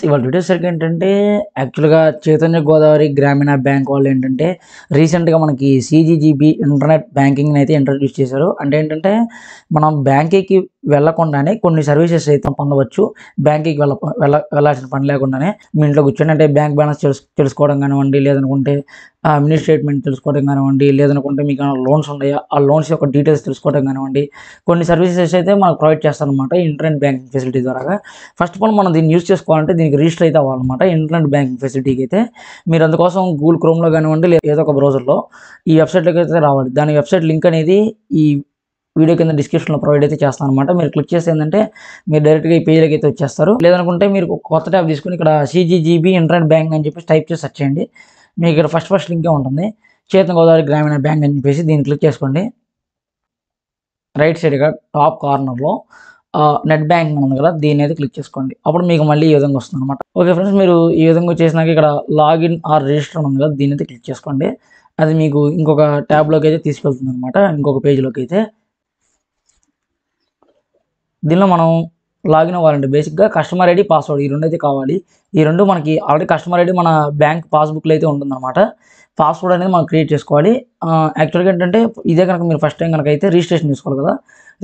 ఇవాళ వచ్చేసరికి ఏంటంటే యాక్చువల్‌గా చైతన్య గోదావరి గ్రామీణ బ్యాంక్ వాళ్ళు ఏంటంటే రీసెంట్‌గా మనకి సీజీజీబీ ఇంటర్నెట్ బ్యాంకింగ్‌ని అయితే ఇంట్రడ్యూస్ చేశారు. అంటే ఏంటంటే మనం బ్యాంక్‌కి వెళ్ళకుండానే కొన్ని సర్వీసెస్ అయితే పొందవచ్చు. బ్యాంక్‌కి వెళ్ళాల్సిన పని లేకుండానే మీ ఇంట్లో కూర్చొని అంటే బ్యాంక్ బ్యాలెన్స్ తెలుసుకోవడం కానివ్వండి, లేదనుకుంటే మినీ స్టేట్మెంట్ తెలుసుకోవడం కానివ్వండి, లేదనుకుంటే మీకు లోన్స్ ఉన్నాయా? ఆ లోన్స్ యొక్క డీటెయిల్స్ తెలుసుకోవడం కానివ్వండి, కొన్ని సర్వీసెస్ అయితే మనకు ప్రొవైడ్ చేస్తారనమాట ఇంటర్నెట్ బ్యాంకింగ్ ఫెసిలిటీ ద్వారా. ఫస్ట్ ఆఫ్ ఆల్ మనం దీన్ని యూజ్ చేసుకోవాలంటే దీనికి రిజిస్టర్ అయితే అవ్వాలన్నమాట ఇంటర్నెట్ బ్యాంకింగ్ ఫెసిలిటీకి అయితే. మీరు అందుకోసం గూగుల్ క్రోమ్‌లో కానివ్వండి, ఏదో ఒక బ్రౌజర్‌లో ఈ వెబ్‌సైట్‌లోకి అయితే రావాలి. దాని వెబ్‌సైట్ లింక్ అనేది ఈ వీడియో కింద డిస్క్రిప్షన్‌లో ప్రొవైడ్ అయితే చేస్తాను అనమాట. మీరు క్లిక్ చేస్తే ఏంటంటే మీరు డైరెక్ట్‌గా ఈ పేజ్‌లోకి అయితే వచ్చేస్తారు. లేదనుకుంటే మీరు ఒక కొత్త ట్యాబ్ తీసుకొని ఇక్కడ సీజీజీబీ ఇంటర్నెట్ బ్యాంకింగ్ అని చెప్పేసి టైప్ చేసి సెర్చ్ చేయండి. మీకు ఇక్కడ ఫస్ట్ లింకే ఉంటుంది. చైతన్య గోదావరి గ్రామీణ బ్యాంక్ అని చెప్పేసి దీన్ని క్లిక్ చేసుకోండి. రైట్ సైడ్‌గా టాప్ కార్నర్‌లో నెట్ బ్యాంకింగ్ ఉంది కదా! దీన్ని అయితే క్లిక్ చేసుకోండి. అప్పుడు మీకు మళ్ళీ ఈ విధంగా వస్తుందనమాట. ఓకే ఫ్రెండ్స్, మీరు ఈ విధంగా వచ్చేసినాక ఇక్కడ లాగిన్ ఆర్ రిజిస్టర్ ఉంది కదా! దీన్ని అయితే క్లిక్ చేసుకోండి. అది మీకు ఇంకొక ట్యాబ్‌లోకి అయితే తీసుకెళ్తుందనమాట. ఇంకొక పేజ్‌లోకి అయితే. దీనిలో మనం లాగిన్ అవ్వాలంటే బేసిక్‌గా కస్టమర్ ఐడీ, పాస్వర్డ్ ఈ 2 అయితే కావాలి. ఈ 2 మనకి ఆల్రెడీ కస్టమర్ ఐడీ మన బ్యాంక్ పాస్‌బుక్‌లో అయితే ఉంటుందనమాట. పాస్వర్డ్ అనేది మనం క్రియేట్ చేసుకోవాలి. యాక్చువల్‌గా ఏంటంటే ఇదే కనుక మీరు ఫస్ట్ టైం కనుక అయితే రిజిస్ట్రేషన్ చేసుకోవాలి కదా!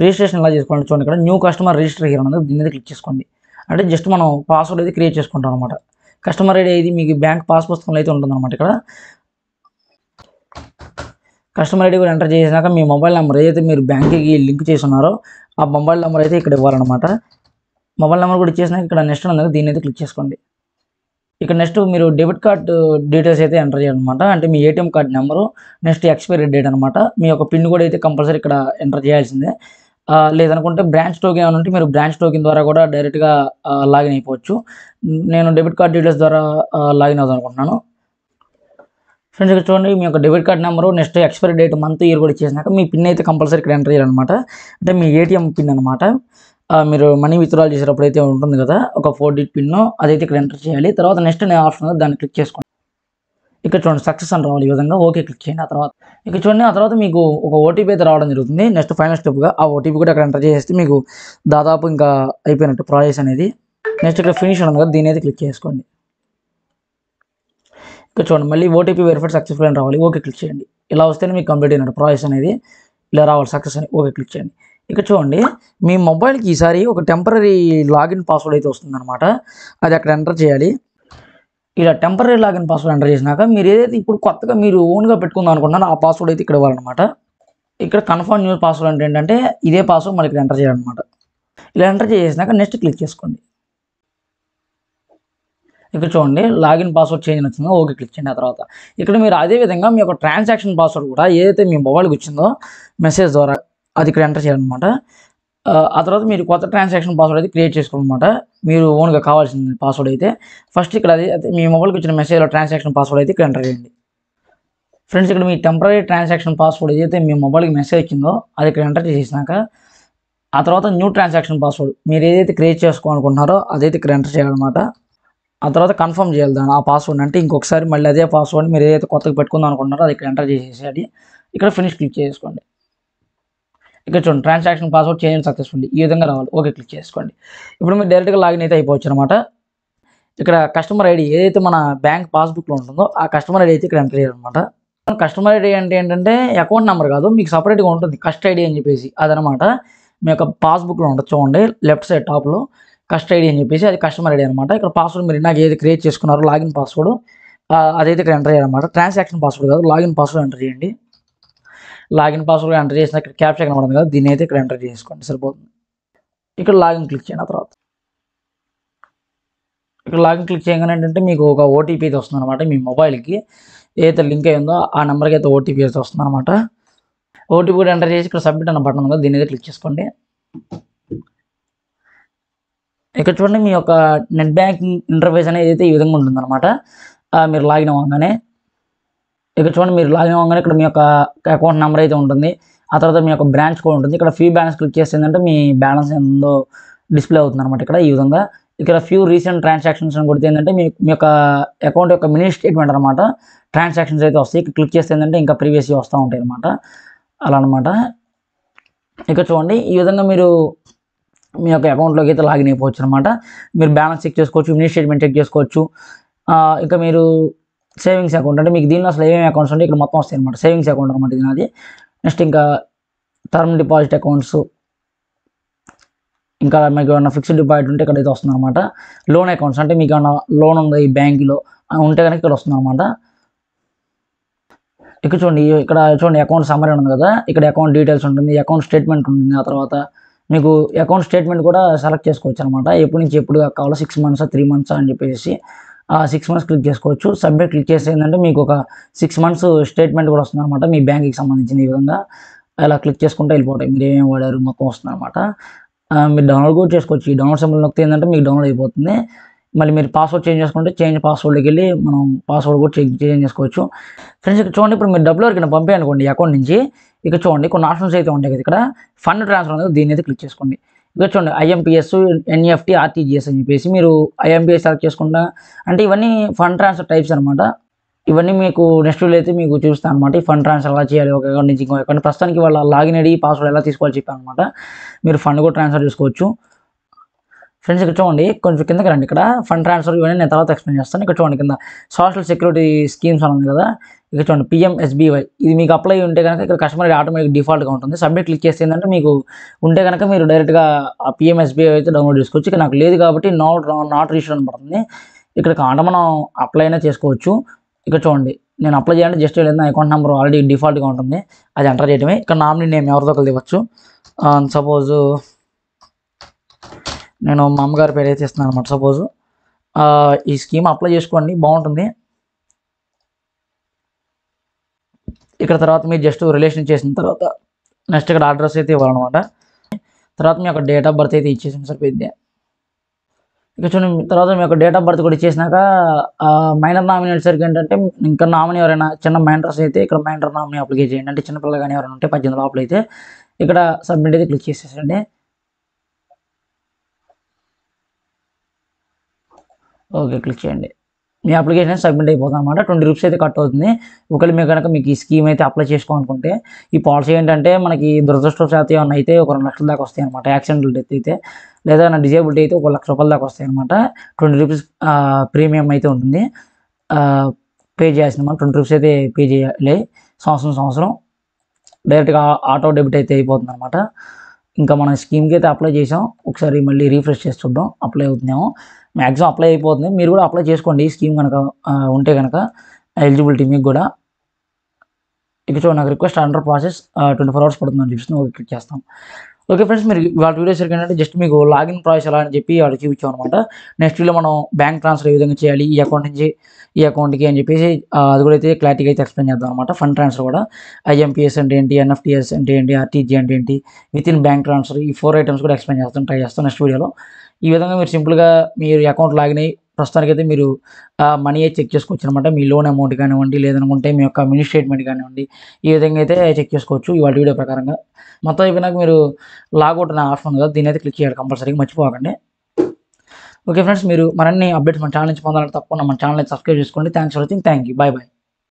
రిజిస్ట్రేషన్ ఎలా చేసుకోవాలంటే చూడండి, ఇక్కడ న్యూ కస్టమర్ రిజిస్టర్ హియర్ ఉంది. దీని మీద క్లిక్ చేసుకోండి. అంటే జస్ట్ మనం పాస్వర్డ్ అయితే క్రియేట్ చేసుకుంటాం అనమాట. కస్టమర్ ఐడీ ఇది మీకు బ్యాంక్ పాస్ పుస్తకంలో అయితే ఉంటుందన్నమాట ఇక్కడ. కస్టమర్ ఐడీ కూడా ఎంటర్ చేసినాక మీ మొబైల్ నెంబర్ ఏదైతే మీరు బ్యాంక్‌కి లింక్ చేసి ఉన్నారో ఆ మొబైల్ నెంబర్ అయితే ఇక్కడ ఇవ్వాలన్నమాట. మొబైల్ నెంబర్ కూడా ఇచ్చేసినాక ఇక్కడ నెక్స్ట్ ఉంది కదా! దీన్ని అయితే క్లిక్ చేసుకోండి. ఇక్కడ నెక్స్ట్ మీరు డెబిట్ కార్డ్ డీటెయిల్స్ అయితే ఎంటర్ చేయాలన్నమాట. అంటే మీ ATM card number, next expiry date అనమాట. మీ యొక్క పిన్ కూడా అయితే కంపల్సరీ ఇక్కడ ఎంటర్ చేయాల్సిందే. లేదనుకుంటే బ్రాంచ్ టోకెన్ ఏమైనా ఉంటే మీరు బ్రాంచ్ టోకెన్ ద్వారా కూడా డైరెక్ట్‌గా లాగిన్ అయిపోవచ్చు. నేను డెబిట్ కార్డ్ డీటెయిల్స్ ద్వారా లాగిన్ అవుదాం అనుకుంటున్నాను. ఫ్రెండ్స్, ఇక్కడ చూడండి, మీ యొక్క debit card number, next expiry date, month, year కూడా ఇచ్చేసినాక మీ పిన్ అయితే కంపల్సరీ ఇక్కడ ఎంటర్ చేయాలన్నమాట. అంటే మీ ఏటీఎం పిన్ అనమాట. మీరు మనీ విత్‌డ్రాల్ చేసేటప్పుడు అయితే ఉంటుంది కదా! ఒక 4 డిజిట్ పిన్ను అదైతే ఇక్కడ ఎంటర్ చేయాలి. తర్వాత నెక్స్ట్ అనే ఆప్షన్ ఉంది, దాన్ని క్లిక్ చేసుకోండి. ఇక్కడ చూడండి సక్సెస్ అని రావాలి. ఈ విధంగా ఓకే క్లిక్ చేయండి. ఆ తర్వాత ఇక్కడ చూడండి, ఆ తర్వాత మీకు ఒక ఓటీపీ అయితే రావడం జరుగుతుంది. నెక్స్ట్ ఫైనల్ స్టెప్‌గా ఆ ఓటీపీ కూడా అక్కడ ఎంటర్ చేసేస్తే మీకు దాదాపు ఇంకా అయిపోయినట్టు ప్రాసెస్ అనేది. నెక్స్ట్ ఇక్కడ ఫినిష్ ఉంది కదా! దీన్ని అయితే క్లిక్ చేసుకోండి. ఇక్కడ చూడండి, మళ్ళీ ఓటీపీ వెరిఫైడ్ సక్సెస్‌ఫుల్ అని రావాలి. ఓకే క్లిక్ చేయండి. ఇలా వస్తేనే మీకు కంప్లీట్ అయినట్టు ప్రాసెస్ అనేది. ఇలా రావాలి సక్సెస్ అని. ఓకే క్లిక్ చేయండి. ఇక్కడ చూడండి, మీ మొబైల్‌కి ఈసారి ఒక టెంపరరీ లాగిన్ పాస్వర్డ్ అయితే వస్తుందనమాట. అది అక్కడ ఎంటర్ చేయాలి. ఇలా టెంపరరీ లాగిన్ పాస్వర్డ్ ఎంటర్ చేసినాక మీరు ఏదైతే ఇప్పుడు కొత్తగా మీరు ఓన్‌గా పెట్టుకుందాం అనుకుంటున్నారో ఆ పాస్వర్డ్ అయితే ఇక్కడ ఇవ్వాలన్నమాట. ఇక్కడ కన్ఫర్మ్ న్యూ పాస్వర్డ్ అంటే ఏంటంటే ఇదే పాస్వర్డ్ మళ్ళీ ఇక్కడ ఎంటర్ చేయాలన్నమాట. ఇలా ఎంటర్ చేసినాక నెక్స్ట్ క్లిక్ చేసుకోండి. ఇక్కడ చూడండి, లాగిన్ పాస్వర్డ్ చేంజ్ అని వచ్చిందో ఓకే క్లిక్ చేయండి. ఆ తర్వాత ఇక్కడ మీరు అదే విధంగా మీ యొక్క ట్రాన్సాక్షన్ పాస్వర్డ్ కూడా ఏదైతే మీ మొబైల్‌కి వచ్చిందో మెసేజ్ ద్వారా అది ఇక్కడ ఎంటర్ చేయాలన్నమాట. ఆ తర్వాత మీరు కొత్త ట్రాన్సాక్షన్ పాస్వర్డ్ అయితే క్రియేట్ చేసుకోవాలన్నమాట. మీరు ఓన్‌గా కావాల్సిన పాస్వర్డ్ అయితే ఫస్ట్ ఇక్కడ అయితే మీ మొబైల్‌కి వచ్చిన మెసేజ్‌లో ట్రాన్సాక్షన్ పాస్వర్డ్ అయితే ఇక్కడ ఎంటర్ చేయండి. ఫ్రెండ్స్, ఇక్కడ మీ టెంపరరీ ట్రాన్సాక్షన్ పాస్వర్డ్ ఏదైతే మీ మొబైల్‌కి మెసేజ్ వచ్చిందో అది ఇక్కడ ఎంటర్ చేసేసినాక ఆ తర్వాత న్యూ ట్రాన్సాక్షన్ పాస్వర్డ్ మీరు ఏదైతే క్రియేట్ చేసుకోవాలనుకుంటున్నారో అదైతే ఇక్కడ ఎంటర్ చేయాలన్నమాట. ఆ తర్వాత కన్ఫర్మ్ చేయాలి దాన్ని ఆ పాస్వర్డ్. అంటే ఇంకొకసారి మళ్ళీ అదే పాస్వర్డ్ మీరు ఏదైతే కొత్తగా పెట్టుకుందాం అనుకుంటున్నారో అది ఇక్కడ ఎంటర్ చేసేసేయాలి. ఇక్కడ ఫినిష్ క్లిక్ చేసుకోండి. ఇక్కడ చూడండి, ట్రాన్సాక్షన్ పాస్వర్డ్ చేంజ్ సక్సెస్ఫుల్లీ ఈ విధంగా రావాలి. ఓకే క్లిక్ చేసుకోండి. ఇప్పుడు మీరు డైరెక్ట్‌గా లాగిన్ అయితే అయిపోవచ్చు అనమాట. ఇక్కడ కస్టమర్ ఐడీ ఏదైతే మన బ్యాంక్ పాస్‌బుక్‌లో ఉంటుందో ఆ కస్టమర్ ఐడీ అయితే ఇక్కడ ఎంటర్ చేయాలన్నమాట. కస్టమర్ ఐడీ అంటే ఏంటంటే అకౌంట్ నెంబర్ కాదు, మీకు సెపరేట్‌గా ఉంటుంది కస్ట్ ఐడీ అని చెప్పేసి. అదనమాట మీ యొక్క పాస్‌బుక్‌లో ఉంటుంది చూడండి, లెఫ్ట్ సైడ్ టాప్‌లో కస్ట్ ఐడీ అని చెప్పేసి అది కస్టమర్ ఐడీ అనమాట. ఇక్కడ పాస్వర్డ్ మీరు ఇందాక ఏది క్రియేట్ చేసుకున్నారో లాగిన్ పాస్వర్డ్ అదైతే ఇక్కడ ఎంటర్ చేయాలన్నమాట. ట్రాన్సాక్షన్ పాస్వర్డ్ కాదు, లాగిన్ పాస్వర్డ్ ఎంటర్ చేయండి. లాగిన్ పాస్వర్డ్ ఎంటర్ చేసినా ఇక్కడ క్యాప్చా కనబడుతుంది కదా, దీన్ని అయితే ఇక్కడ ఎంటర్ చేసుకోండి సరిపోతుంది. ఇక్కడ లాగిన్ క్లిక్ చేయండి. ఆ తర్వాత ఇక్కడ లాగిన్ క్లిక్ చేయగానే ఏంటంటే మీకు ఒక ఓటీపీ అయితే వస్తుందన్నమాట. మీ మొబైల్‌కి ఏదైతే లింక్ అయ్యిందో ఆ నెంబర్‌కి అయితే ఓటీపీ అయితే వస్తుందన్నమాట. ఓటీపీ కూడా ఎంటర్ చేసి ఇక్కడ సబ్మిట్ అన్న బటన్ ఉంది కదా, దీన్ని అయితే క్లిక్ చేసుకోండి. ఇక్కడ చూడండి, మీ యొక్క నెట్ బ్యాంకింగ్ ఇంటర్ఫేస్ అనేది అయితే ఈ విధంగా ఉంటుందన్నమాట. మీరు లాగిన్ అవ్వగానే ఇక్కడ చూడండి, మీరు లాగిన్ అవ్వగానే ఇక్కడ మీ యొక్క అకౌంట్ నెంబర్ అయితే ఉంటుంది. ఆ తర్వాత మీ యొక్క బ్రాంచ్ కూడా ఉంటుంది. ఇక్కడ బ్యాలెన్స్ క్లిక్ చేస్తే ఏంటంటే మీ బ్యాలెన్స్ ఎంతో డిస్ప్లే అవుతుందన్నమాట. ఇక్కడ ఈ విధంగా ఇక్కడ రీసెంట్ ట్రాన్సాక్షన్స్ అని కొడితే ఏంటంటే మీ మీ యొక్క అకౌంట్ యొక్క మినీ స్టేట్మెంట్ అనమాట. ట్రాన్సాక్షన్స్ అయితే వస్తాయి. ఇక్కడ క్లిక్ చేస్తే ఏంటంటే ఇంకా ప్రీవియస్‌వి వస్తూ ఉంటాయి అనమాట. అలా అనమాట. ఇక్కడ చూడండి, ఈ విధంగా మీరు మీ యొక్క అకౌంట్లోకి అయితే లాగిన్ అయిపోవచ్చు అనమాట. మీరు బ్యాలెన్స్ చెక్ చేసుకోవచ్చు, మినీ స్టేట్మెంట్ చెక్ చేసుకోవచ్చు. ఇంకా మీరు సేవింగ్స్ అకౌంట్ అంటే మీకు దీనిలో అసలు ఏమేమి అకౌంట్స్ ఉంటే ఇక్కడ మొత్తం వస్తాయి అనమాట. సేవింగ్స్ అకౌంట్ అనమాట ఇది నాది. నెక్స్ట్ ఇంకా టర్మ్ డిపాజిట్ అకౌంట్స్, ఇంకా మీకు ఏమన్నా ఫిక్స్డ్ డిపాజిట్ ఉంటే ఇక్కడైతే వస్తుంది అనమాట. లోన్ అకౌంట్స్ అంటే మీకు ఏమన్నా లోన్ ఉంది ఈ బ్యాంకులో ఉంటే కనుక ఇక్కడ వస్తుంది అనమాట. ఇక్కడ చూడండి అకౌంట్ సమ్మరీ ఉంది కదా, ఇక్కడ అకౌంట్ డీటెయిల్స్ ఉంటుంది, అకౌంట్ స్టేట్మెంట్ ఉంటుంది. ఆ తర్వాత మీకు అకౌంట్ స్టేట్మెంట్ కూడా సెలెక్ట్ చేసుకోవచ్చు అనమాట. ఎప్పటి నుంచి ఎప్పుడు కావాలో 6 months 3 months అని చెప్పేసి 6 months క్లిక్ చేసుకోవచ్చు. సబ్మిట్ క్లిక్ చేస్తే ఏంటంటే మీకు ఒక 6 months స్టేట్మెంట్ కూడా వస్తుంది అనమాట, మీ బ్యాంక్కి సంబంధించిన. ఈ విధంగా అలా క్లిక్ చేసుకుంటే వెళ్ళిపోతాయి, మీరు ఏమేమి వాడారు మొత్తం వస్తుంది అనమాట. మీరు డౌన్లోడ్ కూడా చేసుకోవచ్చు. ఈ డౌన్లోడ్ సింబల్ నొక్కితే ఏంటంటే మీకు డౌన్లోడ్ అయిపోతుంది. మళ్ళీ మీరు పాస్వర్డ్ చేంజ్ చేసుకుంటే చేంజ్ పాస్వర్డ్కి వెళ్ళి మనం పాస్వర్డ్ కూడా చేంజ్ చేసుకోవచ్చు. ఫ్రెండ్స్ ఇక్కడ చూడండి, ఇప్పుడు మీరు డబ్బులు ఎవరికైనా పంపేయనుకోండి అకౌంట్ నుంచి, ఇక్కడ చూడండి కొన్ని ఆప్షన్స్ అయితే ఉంటాయి కదా. ఇక్కడ ఫండ్ ట్రాన్స్ఫర్ అనేది దీన్ని అయితే క్లిక్ చేసుకోండి. ఇక్కడ చూడండి IMPS, NEFT, RTGS అని చెప్పేసి మీరు IMPS సెలెక్ట్ చేసుకుంటా అంటే ఇవన్నీ ఫండ్ ట్రాన్స్ఫర్ టైప్స్ అనమాట. ఇవన్నీ మీకు నెక్స్ట్ వీడియో అయితే మీకు చూపిస్తాను అనమాట. ఈ ఫండ్ ట్రాన్స్ఫర్ ఎలా చేయాలి ఒక అకౌంట్ నుంచి ఇంకో అకౌంట్. ప్రస్తుతానికి వాళ్ళ లాగిన్ ఐడి పాస్వర్డ్ ఎలా తీసుకోవాలి చెప్పాను అనమాట. మీరు ఫండ్ కూడా ట్రాన్స్ఫర్ చేసుకోవచ్చు. ఫ్రెండ్స్ ఇక్కడ చూడండి, కొంచెం కిందకి రండి. ఇక్కడ ఫండ్ ట్రాన్స్ఫర్ ఇవన్నీ నేను తర్వాత ఎక్స్ప్లెయిన్ చేస్తాను. ఇక్కడ చూడండి కింద సోషల్ సెక్యూరిటీ స్కీమ్స్ అని ఉంది కదా, ఇక్కడ చూడండి PMSBY. ఇది మీకు అప్లై ఉంటే కనుక ఇక్కడ కస్టమర్ ఆటోమేటిక్ డిఫాల్ట్గా ఉంటుంది. సబ్మిట్ క్లిక్ చేస్తే ఏంటంటే మీకు ఉంటే కనుక మీరు డైరెక్ట్గా ఆ PMSBY అయితే డౌన్లోడ్ చేసుకోవచ్చు. ఇక్కడ నాకు లేదు కాబట్టి నాట్ రిజిస్టర్ అని పడుతుంది. ఇక్కడ కాంట మనం అప్లై అయినా చేసుకోవచ్చు. ఇక్కడ చూడండి, నేను అప్లై చేయాలంటే జస్ట్ వెళ్ళిన అకౌంట్ నెంబర్ ఆల్రెడీ డిఫాల్ట్గా ఉంటుంది, అది ఎంటర్ చేయడమే. ఇక్కడ నామినీ నేమ్ ఎవరిదో ఒకరు ఇవ్వచ్చు. సపోజ్ నేను మా అమ్మగారి పేరు అయితే ఇస్తున్నాను అనమాట. సపోజ్ ఈ స్కీమ్ అప్లై చేసుకోండి, బాగుంటుంది. ఇక్కడ తర్వాత మీరు జస్ట్ రిలేషన్ చేసిన తర్వాత నెక్స్ట్ ఇక్కడ అడ్రస్ అయితే ఇవ్వాలన్నమాట. తర్వాత మీ యొక్క డేట్ ఆఫ్ బర్త్ అయితే ఇచ్చేసిన సరిపోయింది. ఇక చూడండి, తర్వాత మీ యొక్క డేట్ ఆఫ్ బర్త్ కూడా ఇచ్చేసినాక మైనర్ నామినీ వచ్చేసరికి ఏంటంటే ఇంకా నామినీ ఎవరైనా చిన్న మైనర్స్ అయితే ఇక్కడ మైనర్ నామినీ అప్లై చేయండి. అంటే చిన్నపిల్లలు కానీ ఎవరైనా ఉంటే 18 లోపల అయితే ఇక్కడ సబ్మిట్ అయితే క్లిక్ చేసేసండి. ఓకే క్లిక్ చేయండి. మీ అప్లికేషన్ సబ్మిట్ అయిపోతుంది అనమాట. 20 రూపీస్ అయితే కట్ అవుతుంది. ఒకవేళ మీకు కనుక మీకు ఈ స్కీమ్ అయితే అప్లై చేసుకోవాలనుకుంటే, ఈ పాలసీ ఏంటంటే మనకి దురదృష్టవశాత్తు ఏమన్నా అయితే ఒక 2 లక్షల దాకా వస్తాయి అనమాట. యాక్సిడెంటల్ డెత్ అయితే లేదా నా డిజేబిలిటీ అయితే 1 లక్ష రూపాయల దాకా వస్తాయి అనమాట. 20 రూపీస్ ప్రీమియం అయితే ఉంటుంది, పే చేయాల్సిన అనమాట. 20 రూపీస్ అయితే పే చేయాలి సంవత్సరం. డైరెక్ట్గా ఆటో డెబిట్ అయితే అయిపోతుంది అనమాట. ఇంకా మనం స్కీమ్కి అయితే అప్లై చేసాం. ఒకసారి మళ్ళీ రీఫ్రెష్ చేసి చూద్దాం అప్లై అవుతుందేమో. మ్యాక్సిమం అప్లై అయిపోతుంది. మీరు కూడా అప్లై చేసుకోండి ఈ స్కీమ్ కనుక ఉంటే కనుక ఎలిజిబిలిటీ మీకు కూడా. ఇక చూడండి, నాకు రిక్వెస్ట్ అండర్ ప్రాసెస్ 24 hours పడుతుందని చూపిస్తుంది. ఓకే క్లిక్ చేస్తాం. ఓకే ఫ్రెండ్స్, మీరు వాళ్ళ వీడియోస్ ఏంటంటే జస్ట్ మీకు లాగిన్ ప్రాసెస్ ఎలా అని చెప్పి వాళ్ళకి చూపించాం అనమాట. నెక్స్ట్ వీడియో మనం బ్యాంక్ ట్రాన్స్ఫర్ ఏ విధంగా చేయాలి ఈ అకౌంట్ నుంచి ఈ అకౌంట్కి అని చెప్పేసి అది కూడా అయితే క్లారిటీగా అయితే ఎక్స్ప్లెయిన్ చేద్దాం అనమాట. ఫండ్ ట్రాన్స్ఫర్ కూడా IMPS అంటే ఏంటి, NFTS అంటే ఏంటి, RTG అంటే ఏంటి, విత్ ఇన్ బ్యాంక్ ట్రాన్స్ఫర్, ఈ 4 items కూడా ఎక్స్ప్లెయిన్ చేస్తాం, ట్రై చేస్తాం నెక్స్ట్ వీడియోలో. ఈ విధంగా మీరు సింపుల్గా మీరు అకౌంట్ లాగిన్ అయ్యి ప్రస్తుతానికైతే మీరు మనీ అయితే చెక్ చేసుకోవచ్చు అనమాట. మీ లోన్ అమౌంట్ కానివ్వండి, లేదనుకుంటే మీ యొక్క మినీ స్టేట్మెంట్ కానివ్వండి, ఈ విధంగా అయితే చెక్ చేసుకోవచ్చు ఇవాళ వీడియో ప్రకారంగా. మొత్తం అయిపోయినాక మీరు లాగౌట్ అనే ఆప్షన్ ఉంది కదా, దీని అయితే క్లిక్ చేయాలి కంపల్సరీగా, మర్చిపోకండి. ఓకే ఫ్రెండ్స్, మీరు మరిన్ని అప్డేట్స్ మన ఛానల్ నుంచి పొందాలంటే తప్పకుండా మన ఛానల్ అయితే సబ్స్క్రైబ్ చేసుకోండి. Thanks for watching. Thank you. By by.